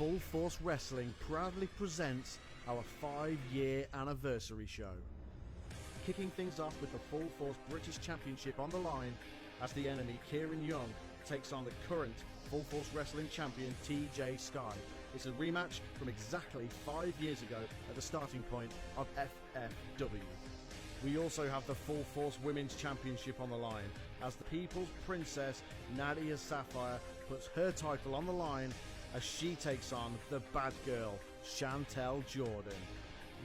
Full Force Wrestling proudly presents our 5-year anniversary show. Kicking things off with the Full Force British Championship on the line as the enemy, Kieran Young, takes on the current Full Force Wrestling champion, TJ Sky. It's a rematch from exactly 5 years ago at the starting point of FFW. We also have the Full Force Women's Championship on the line as the People's Princess, Nadia Sapphire, puts her title on the line as she takes on the bad girl, Chantel Jordan.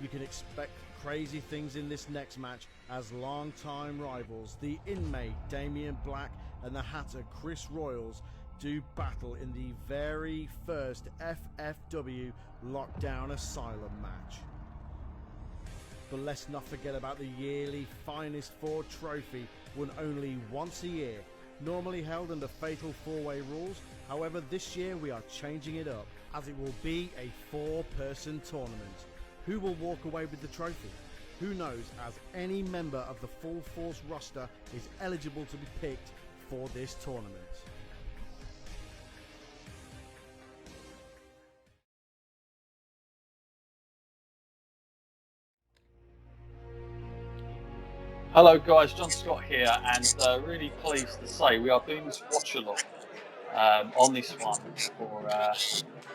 You can expect crazy things in this next match as long-time rivals, the Inmate Damian Black and the Hatter Chris Royals, do battle in the very first FFW Lockdown Asylum match. But let's not forget about the yearly Finest Four trophy, won only once a year, normally held under fatal four-way rules. However, this year we are changing it up as it will be a 4-person tournament. Who will walk away with the trophy? Who knows, as any member of the Full Force roster is eligible to be picked for this tournament. Hello guys, John Scott here, and really pleased to say we are doing this watch-along on this one for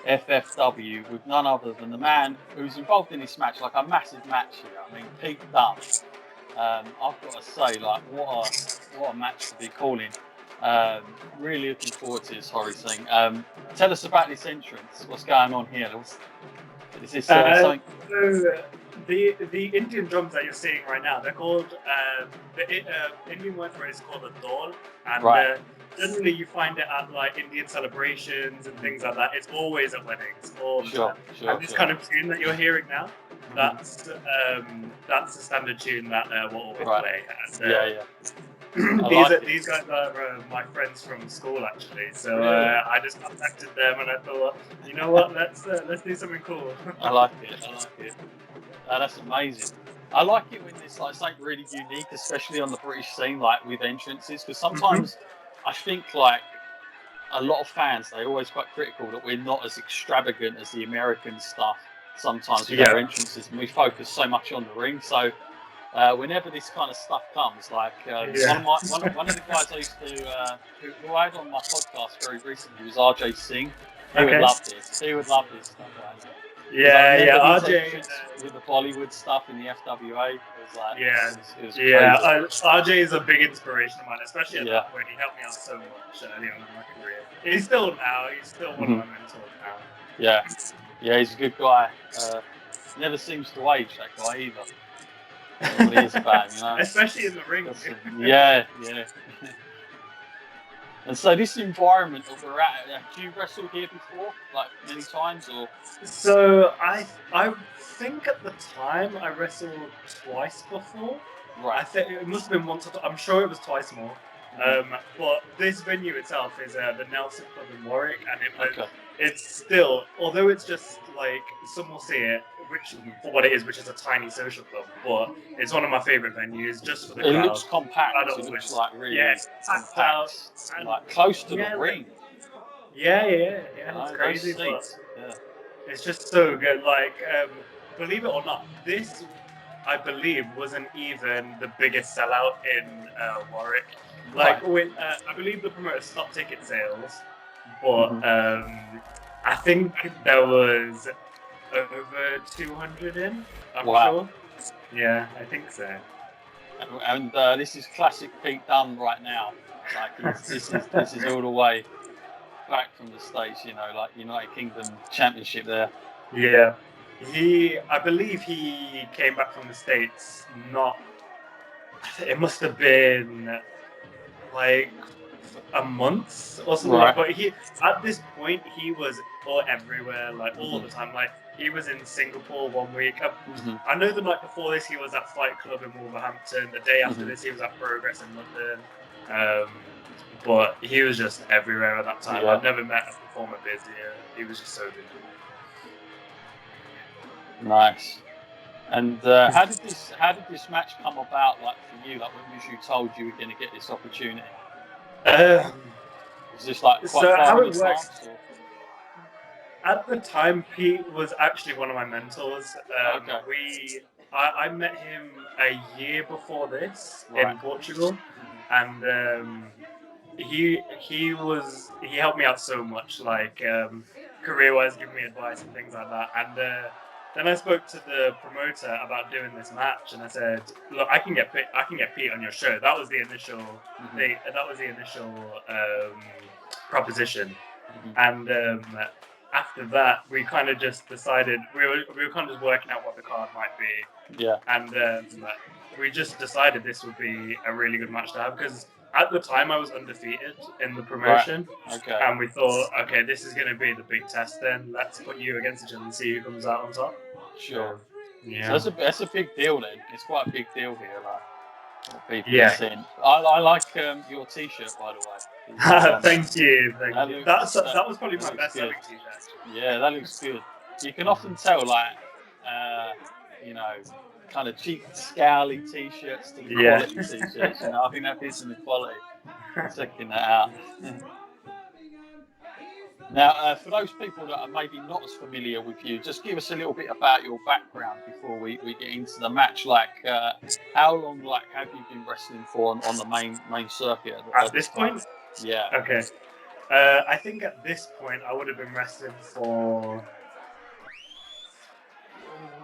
FFW with none other than the man who's involved in this match, like a massive match here. I mean, Pete Dunne. I've got to say, like, what a match to be calling. Really looking forward to this horrid thing. Tell us about this entrance. What's going on here? Is this something? The Indian drums that you're seeing right now, they're called, the Indian word for it is called a dol, and generally you find it at like Indian celebrations and things like that. It's always at weddings, all the time. And this kind of tune that you're hearing now, that's the standard tune that we'll always play. And, these guys are my friends from school actually, so I just contacted them and I thought, you know what, let's do something cool. I like it. That's amazing. I like it when there's like something really unique, especially on the British scene, like with entrances, because sometimes I think like a lot of fans, they're always quite critical that we're not as extravagant as the American stuff sometimes with our entrances, and we focus so much on the ring. So whenever this kind of stuff comes, like one of the guys I used to who I had on my podcast very recently was RJ Singh. He would love this. He would love this stuff like that. RJ with the Bollywood stuff in the FWA, it was like it was crazy. RJ is a big inspiration of mine, especially at that point. He helped me out so much early on in my career. He's still one of my mentors now. Yeah, he's a good guy. Never seems to age, that guy either. That's what he is about, you know. Especially in the ring. Yeah. And so this environment that we're at, have you wrestled here before, like many times, or? So I think at the time I wrestled twice before. Right. I think it must have been once. I'm sure it was twice more. But this venue itself is the Nelson Club in Warwick, and it's still, although it's just like some will see it, which for what it is, which is a tiny social club, but it's one of my favourite venues just for the crowd. It looks compact. It looks like really compact, like close to the ring. It's crazy, but it's just so good. Like, believe it or not, this, I believe, wasn't even the biggest sellout in Warwick. Like, I believe the promoter stopped ticket sales, but I think there was over 200 in. I'm sure. Yeah, I think so. And this is classic Pete Dunne right now. Like this is all the way back from the States, you know, like United Kingdom Championship there. Yeah, I believe he came back from the States. It must have been like a month or something. But at this point he was everywhere, like all the time. Like he was in Singapore 1 week. I know the night before this he was at Fight Club in Wolverhampton. The day after this he was at Progress in London. But he was just everywhere at that time. I've never met a performer busier. He was just so good. Nice. And how did this match come about? Like for you, like when was you told you were going to get this opportunity? Is this like quite far in advance? At the time, Pete was actually one of my mentors. Okay. I met him a year before this Right. in Portugal, and he helped me out so much, like career-wise, giving me advice and things like that. And then I spoke to the promoter about doing this match, and I said, "Look, I can get Pete on your show." That was the initial proposition, and after that, we kind of just decided we were kind of just working out what the card might be. Yeah. And we just decided this would be a really good match to have because at the time I was undefeated in the promotion. Right. Okay. And we thought, okay, this is going to be the big test. Then let's put you against each other and see who comes out on top. Sure. Yeah. So that's a big deal then. It's quite a big deal here, like what people Yeah. are saying. I like your T-shirt, by the way. Thank you. That was probably my looks best selling good. T-shirt. Yeah, that looks good. You can often tell, like, kind of cheap, scowly T-shirts to the quality T-shirts. You know, I think that gives them the quality. Checking that out. Now, for those people that are maybe not as familiar with you, just give us a little bit about your background before we get into the match. Like, how long have you been wrestling for on the main circuit? At this point? Yeah. Okay. I think at this point I would have been wrestling for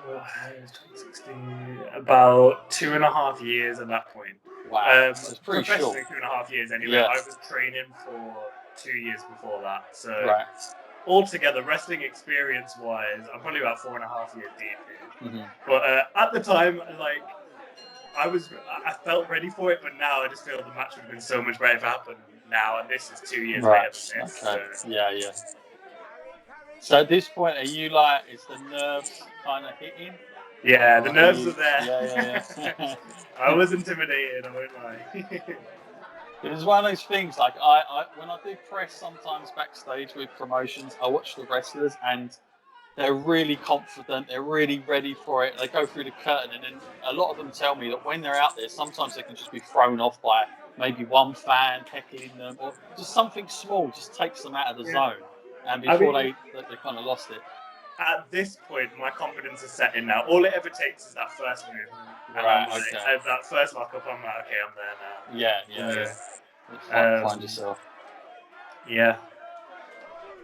2016, about 2.5 years at that point. Wow, it's pretty short. 2.5 years anyway. Yeah. I was training for 2 years before that. So right. Altogether, wrestling experience-wise, I'm probably about 4.5 years deep here. Mm-hmm. But at the time, like, I felt ready for it, but now I just feel the match would have been so much better if it happened now, and this is 2 years later than this. Okay. So. Yeah. So at this point, are you like, is the nerves kind of hitting? Yeah, the nerves are there. Yeah. I was intimidated, I won't lie. It was one of those things, like, I when I do press sometimes backstage with promotions, I watch the wrestlers and they're really confident, they're really ready for it, they go through the curtain, and then a lot of them tell me that when they're out there, sometimes they can just be thrown off by maybe one fan heckling them, or just something small just takes them out of the zone, and before they kind of lost it. At this point, my confidence is set in now. All it ever takes is that first movement. Right, and that first lock-up, I'm like, okay, I'm there now. Yeah. Find yourself. Yeah.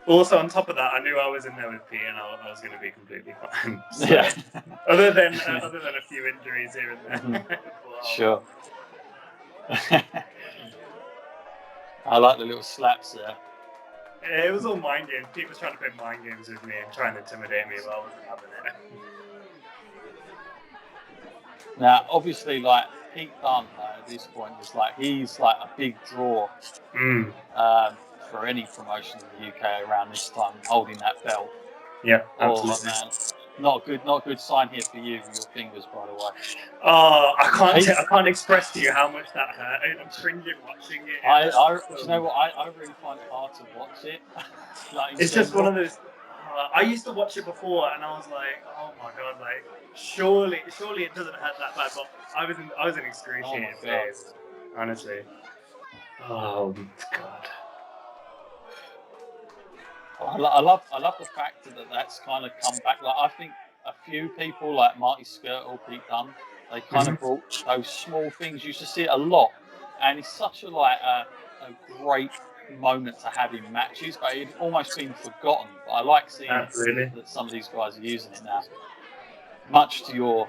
Also, on top of that, I knew I was in there with Pete, and I was going to be completely fine. So, yeah. other than a few injuries here and there. Sure. I like the little slaps there. It was all mind games. Pete was trying to play mind games with me and trying to intimidate me, but I wasn't having it. Now, obviously, like, Pete Dunne at this point is like, he's like a big draw for any promotion in the UK around this time, holding that belt. Yeah, absolutely. Oh man, not a good sign here for you with your fingers, by the way. Oh, I can't express to you how much that hurt. I'm cringing watching it. Do you know what? I really find it hard to watch it. Like, it's just one of those. I used to watch it before, and I was like, "Oh my god! Like, surely it doesn't hurt that bad." But I was in excruciating pain, honestly. Oh god. I love the fact that that's kind of come back. Like, I think a few people like Marty Skirtle, Pete Dunne, they kind of brought those small things. You used to see it a lot, and it's such a great moment to have in matches, but it's almost been forgotten. But I like seeing that some of these guys are using it now, much to your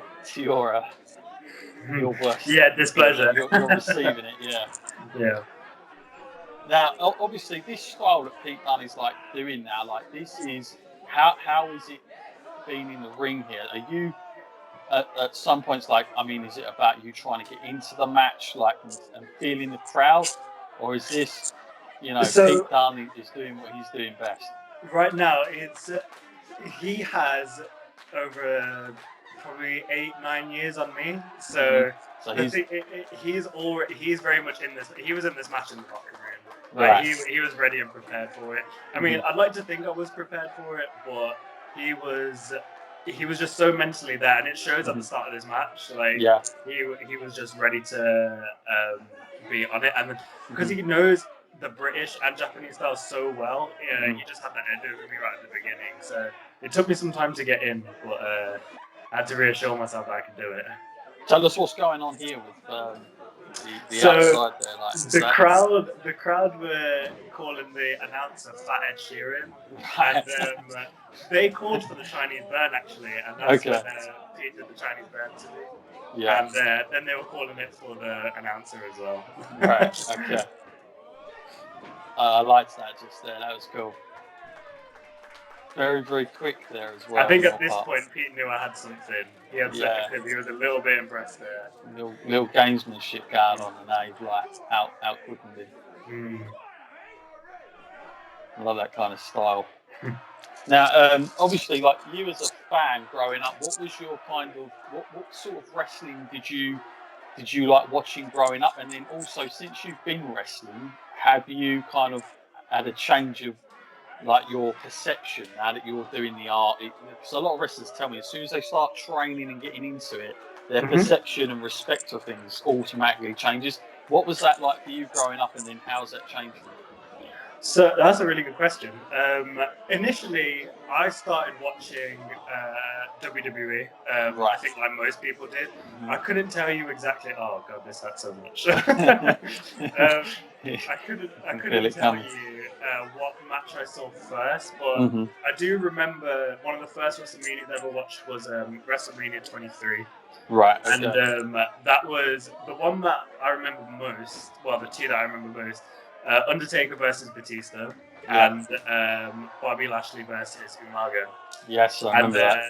worst. Yeah, displeasure. You're receiving it. Yeah. Now, obviously, this style that Pete Dunne is like doing now, like, this is how is it being in the ring here? Are you at some points, like, I mean, is it about you trying to get into the match, like, and feeling the crowd, or is this, Pete Dunne is doing what he's doing best? Right now, he has over probably 8-9 years on me, so he's very much in this. He was in this match in the locker room. Like, he was ready and prepared for it. I mean, I'd like to think I was prepared for it, but he was just so mentally there, and it shows at the start of this match. Like, he was just ready to be on it, and because he knows the British and Japanese styles so well. Yeah, he just had that edge over me right at the beginning. So it took me some time to get in, but I had to reassure myself that I could do it. Tell us what's going on here with the So outside there. Like, the crowd were calling the announcer Fat Ed Sheeran, and they called for the Chinese burn actually, and that's when Pete did the Chinese burn to me. Yeah. And then they were calling it for the announcer as well. Right. Okay. I liked that just there. That was cool. Very, very quick there as well. I think at this point, Pete knew I had something. He had something. He was a little bit impressed there. Little gamesmanship going on, and now he's like outcooking him. I love that kind of style. Now, obviously, like you as a fan growing up, what was your kind of what sort of wrestling did you like watching growing up? And then also, since you've been wrestling, have you kind of had a change of like your perception now that you're doing the art? Because a lot of wrestlers tell me as soon as they start training and getting into it, their perception and respect for things automatically changes. What was that like for you growing up, and then how's that changed for you? So that's a really good question. Initially, I started watching WWE. I think like most people did. I couldn't tell you exactly. Oh god, this hurt so much. I couldn't tell you what match I saw first, but I do remember one of the first WrestleManias I ever watched was WrestleMania 23. Right. Okay. And that was the one that I remember most. Well, the two that I remember most. Undertaker versus Batista, and Bobby Lashley versus Umaga. Yes, I remember that.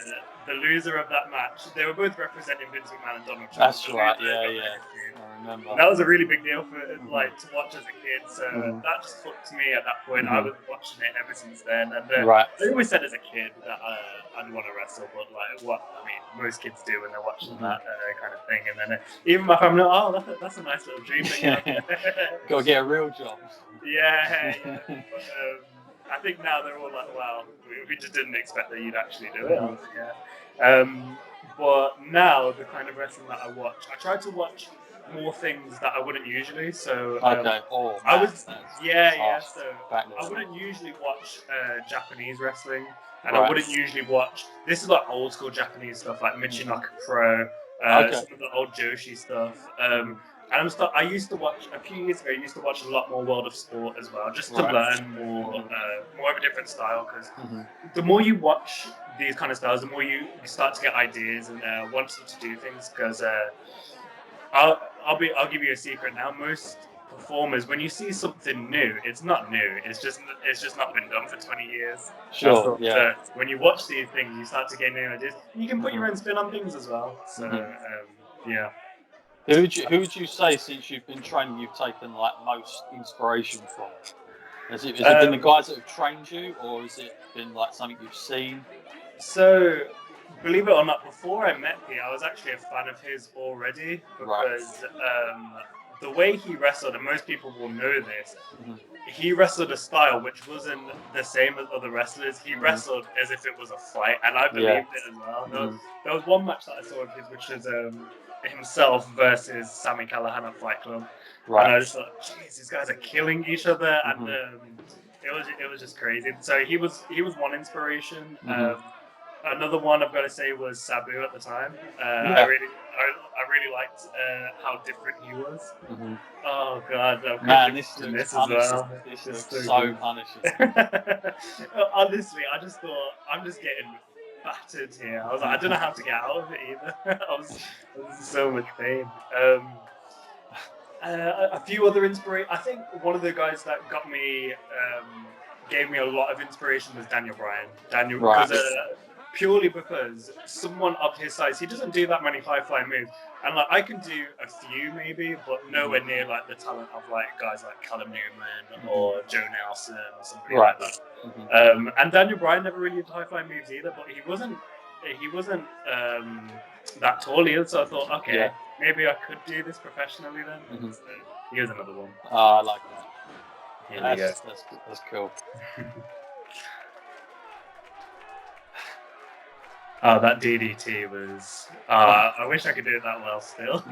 The loser of that match, they were both representing Vince McMahon and Donald Trump. That's right, yeah. I remember. That was a really big deal for like to watch as a kid, so that just hooked me at that point. I was watching it ever since then, and I always said as a kid that I'd want to wrestle, but like most kids do when they're watching that kind of thing, and then even my family, that's a nice little dream thing. Gotta get a real job. Yeah. But, I think now they're all like, wow, we just didn't expect that you'd actually do it. But now the kind of wrestling that I watch, I try to watch more things that I wouldn't usually. So I wouldn't usually watch Japanese wrestling, and I wouldn't usually watch. This is like old school Japanese stuff, like Michinoku Pro, some of the old Joshi stuff. And I used to watch a few years ago. I used to watch a lot more World of Sport as well, just to learn more of a different style. Because the more you watch these kind of styles, the more you start to get ideas and want to do things. Because I'll give you a secret now. Most performers, when you see something new, it's not new. It's just not been done for 20 years. Sure. So when you watch these things, you start to get new ideas. And you can put your own spin on things as well. So yeah. Who would you say, since you've been training, you've taken like most inspiration from? Has it been the guys that have trained you, or has it been like something you've seen? So, believe it or not, before I met Pete, I was actually a fan of his already, because the way he wrestled, and most people will know this, he wrestled a style which wasn't the same as other wrestlers. He wrestled as if it was a fight, and I believed it as well. There was one match that I saw of his, which was himself versus Sami Callihan at Fight Club, and I just thought, jeez, these guys are killing each other, and it was just crazy. So he was one inspiration. Another one I've got to say was Sabu at the time. I really liked how different he was. Oh god, this as well. This looks so punishing. Honestly, I just thought I'm just getting battered here. I was like, I don't know how to get out of it either. I was in so much pain. A few other inspiration. I think one of the guys that gave me a lot of inspiration was Daniel Bryan. Purely because someone of his size, he doesn't do that many high-flying moves, and like I can do a few maybe, but nowhere near like the talent of like guys like Callum Newman or Joe Nelson or somebody like that. And Daniel Bryan never really did high-flying moves either, but he wasn't that tall either. So I thought, okay, maybe I could do this professionally then. So here's another one. I like that. That's cool. Oh, that DDT was... I wish I could do it that well still.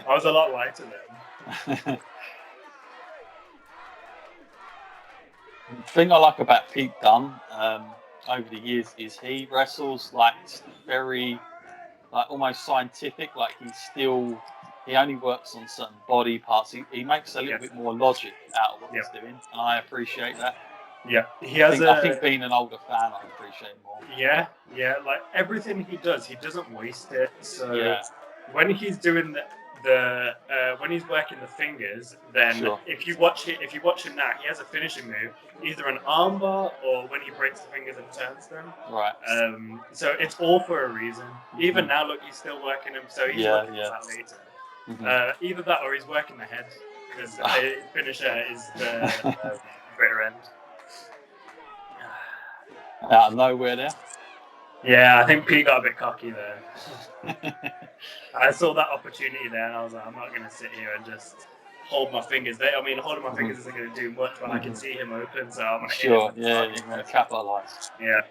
I was a lot lighter then. The thing I like about Pete Dunne over the years is he wrestles like very like almost scientific. Like he only works on certain body parts. He makes a little bit more logic out of what he's doing, and I appreciate that. Yeah, he I has I think being an older fan, I appreciate more. Yeah, like everything he does, he doesn't waste it. So Yeah. when he's doing when he's working the fingers, then Sure. if you watch him now, he has a finishing move, either an armbar or when he breaks the fingers and turns them. Right. So it's all for a reason. Even now, look, he's still working them. So he's working that later. Either that or he's working the head because his finisher is the bitter end. Out of nowhere there. Yeah, I think Pete got a bit cocky there. I saw that opportunity there, and I was like, I'm not going to sit here and just hold my fingers there. I mean, holding my fingers isn't going to do much, but I can see him open, so I'm going to hit him. Yeah, you're going to capitalise. Yeah.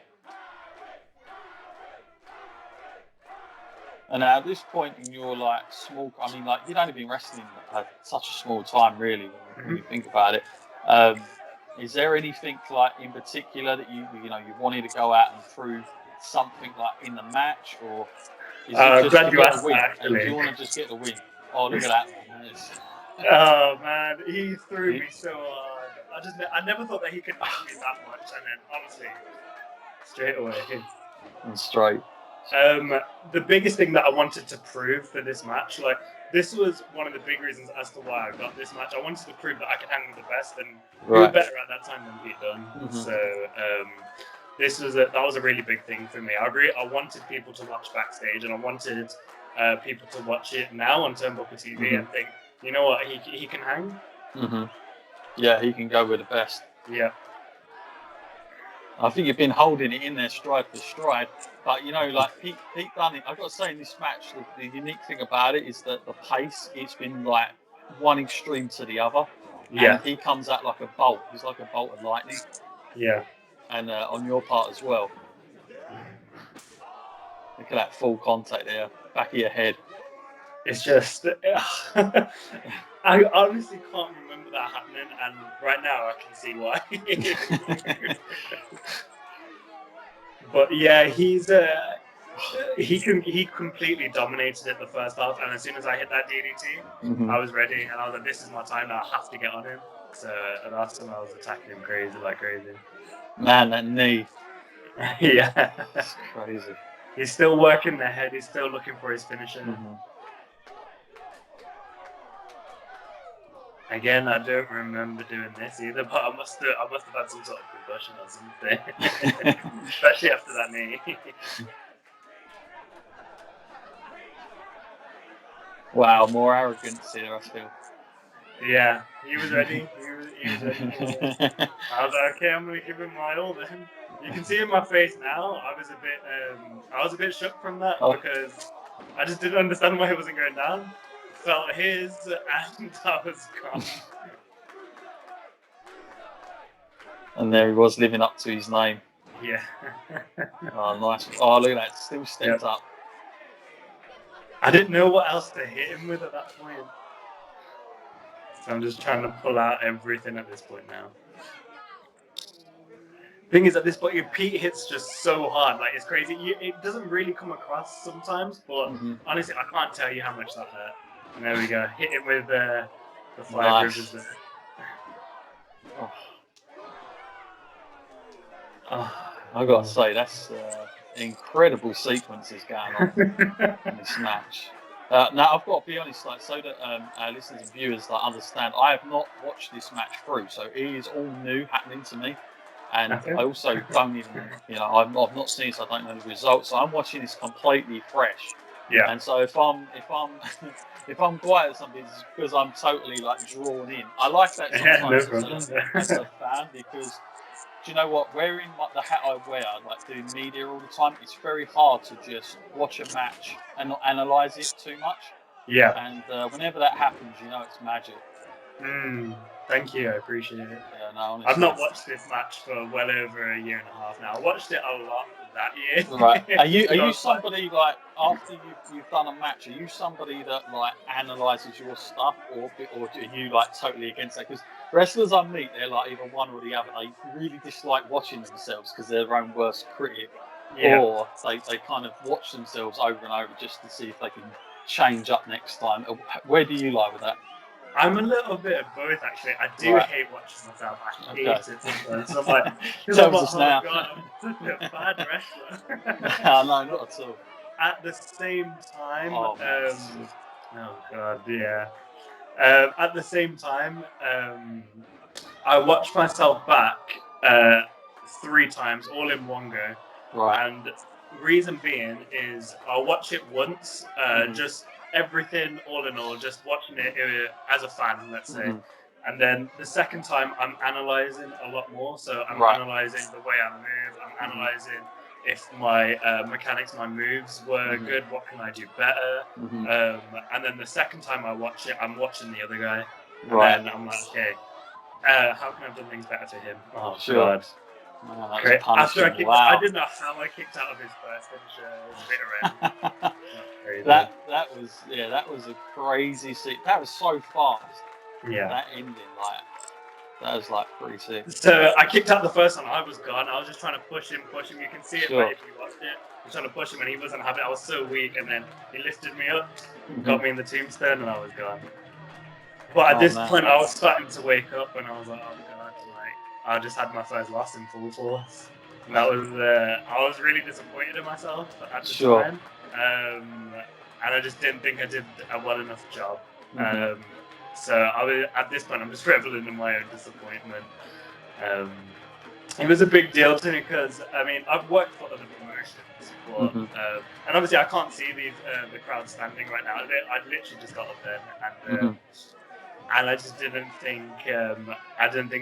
And at this point in your like small, I mean, like you'd only been wrestling such a small time, really, when you think about it. Is there anything like in particular that you wanted to go out and prove something like in the match, or is it just glad to you get asked a win? that, actually. Do you want to just get the win? Oh, look at that, man! Oh man, he threw me so hard. I never thought that he could hit me that much, and then honestly, straight away. And straight. The biggest thing that I wanted to prove for this match, like this was one of the big reasons as to why I got this match. I wanted to prove that I could hang with the best, and we were better at that time than Pete Dunne. So that was a really big thing for me. I wanted people to watch backstage, and I wanted people to watch it now on Turnbuckle TV and think, you know what, he can hang. Yeah, he can go with the best. Yeah. I think you've been holding it in there stride for stride, but like Pete Dunne, I've got to say in this match, the unique thing about it is that the pace, it's been like one extreme to the other. Yeah. And he comes out like a bolt. He's like a bolt of lightning. Yeah. And on your part as well. Look at that full contact there, back of your head. It's just, I honestly can't remember that happening, and right now I can see why. But yeah, he completely dominated it the first half, and as soon as I hit that DDT, I was ready, and I was like, this is my time now, I have to get on him. So that's when I was attacking him like crazy. Man, that knee. Yeah. That's crazy. He's still working the head, he's still looking for his finisher. Again, I don't remember doing this either, but I must have had some sort of concussion or something. Especially after that knee. Wow, more arrogance here, I feel. Yeah, he was ready. He was ready. I was like, okay, I'm gonna give him my all then. You can see in my face now, I was a bit shook from that because I just didn't understand why he wasn't going down. Felt his, and I was gone. And there he was, living up to his name. Yeah. Oh, nice. Oh, look at that, still stepped up. I didn't know what else to hit him with at that point. So I'm just trying to pull out everything at this point now. Thing is, at this point, Pete hits just so hard, like it's crazy. It doesn't really come across sometimes, but honestly, I can't tell you how much that hurt. And there we go, hit him with the 5 rivers there. I gotta say, that's incredible sequences going on in this match. Now, I've got to be honest, like, so that our listeners and viewers understand, I have not watched this match through, so it is all new happening to me. And I also don't even, I've not seen this, I don't know the results, so I'm watching this completely fresh. Yeah. And so if I'm if I'm quiet at something, it's because I'm totally like drawn in. I like that sometimes as a fan, because do you know what? Wearing like the hat I wear, like doing media all the time, it's very hard to just watch a match and not analyse it too much. Yeah. And whenever that happens, it's magic. Thank you, I appreciate it. Yeah, no, honestly. I've not watched this match for well over a year and a half now. I watched it a lot that year. Right. Are you I was like- somebody like after you've done a match? Are you somebody that like analyzes your stuff, or are you like totally against that? Because wrestlers I meet, they're like either one or the other. They really dislike watching themselves because they're their own worst critic, Yeah. or they kind of watch themselves over and over just to see if they can change up next time. Where do you lie with that? I'm a little bit of both, actually. I do Right. hate watching myself. I hate Okay. it sometimes. I'm like, because Tells I'm like, us oh now. god, I'm such a bad wrestler. No, not at all. At the same time, Oh, man. oh god, yeah. At the same time, I watched myself back 3 times, all in one go. Right. And reason being is I'll watch it once, just everything all in all, just watching it as a fan, let's say. And then the second time, I'm analysing a lot more. So I'm analysing the way I move. I'm analysing if my mechanics, my moves were good. What can I do better? And then the second time I watch it, I'm watching the other guy. And then I'm like, okay, how can I have done things better to him? Oh, God. Man, that Great. was After punishing. Wow. I didn't know how I kicked out of his first finisher. Bitter End. that was a crazy scene. That was so fast. Yeah. That ending, like, that was like pretty sick. So I kicked out the first one. I was gone. I was just trying to push him. You can see it, Sure. but if you watched it, I was trying to push him, and he wasn't having it. I was so weak, and then he lifted me up, got me in the tombstone, and I was gone. But at this point, I was starting to wake up, and I was like, oh god, like I just had my first loss in full force. And that was I was really disappointed in myself at the time, and I just didn't think I did a well enough job. So I was, at this point, I'm just reveling in my own disappointment. It was a big deal to me because I mean I've worked for other promotions, but and obviously I can't see the crowd standing right now. I literally just got up there and I just didn't think I did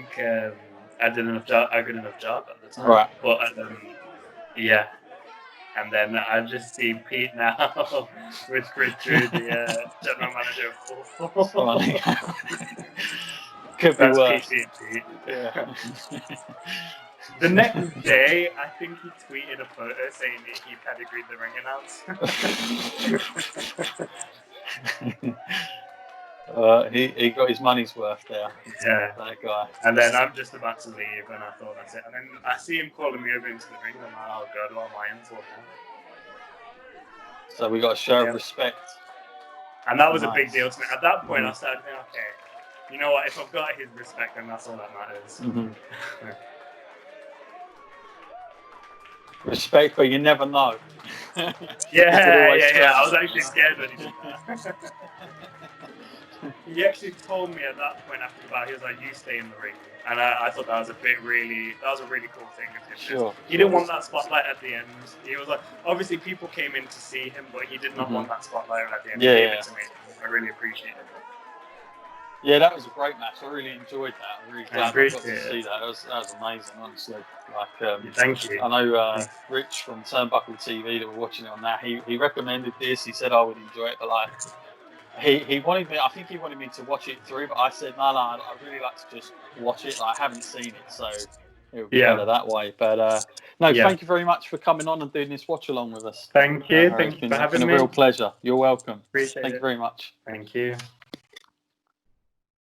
a good enough job at the time. Right. But yeah. And then I just see Pete now with Richard, the general manager of Full. Could be That's worse. Pete. Yeah. The next day, I think he tweeted a photo saying that he pedigreed the ring announce. He got his money's worth there. Yeah. That guy. And then I'm just about to leave, and I thought that's it. And then I see him calling me over into the ring, and I'm like, oh god, what am I in for now? So we got to show respect. And that was a big deal to me. At that point, I started thinking, okay, you know what? If I've got his respect, then that's all that matters. Respect, but you never know. Yeah. I was actually scared when he did that. He actually told me at that point after the battle, he was like, "You stay in the ring," and I thought that was a really cool thing. Sure. He didn't want that spotlight at the end. He was like, obviously people came in to see him, but he did not want that spotlight at the end. He gave it to me. I really appreciate it. Yeah, that was a great match. I really enjoyed that. I'm really glad I got to see that. That was amazing, honestly. Like, thank you. I know Rich from Turnbuckle TV that were watching it on that. He recommended this. He said I would enjoy it, but like, he wanted me. I think he wanted me to watch it through, but I said no. I'd really like to just watch it. Like, I haven't seen it, so it would be better that way. But thank you very much for coming on and doing this watch along with us. Thank you. Thank you for having me. It's been a real pleasure. You're welcome. Appreciate it. Thank you very much. Thank you.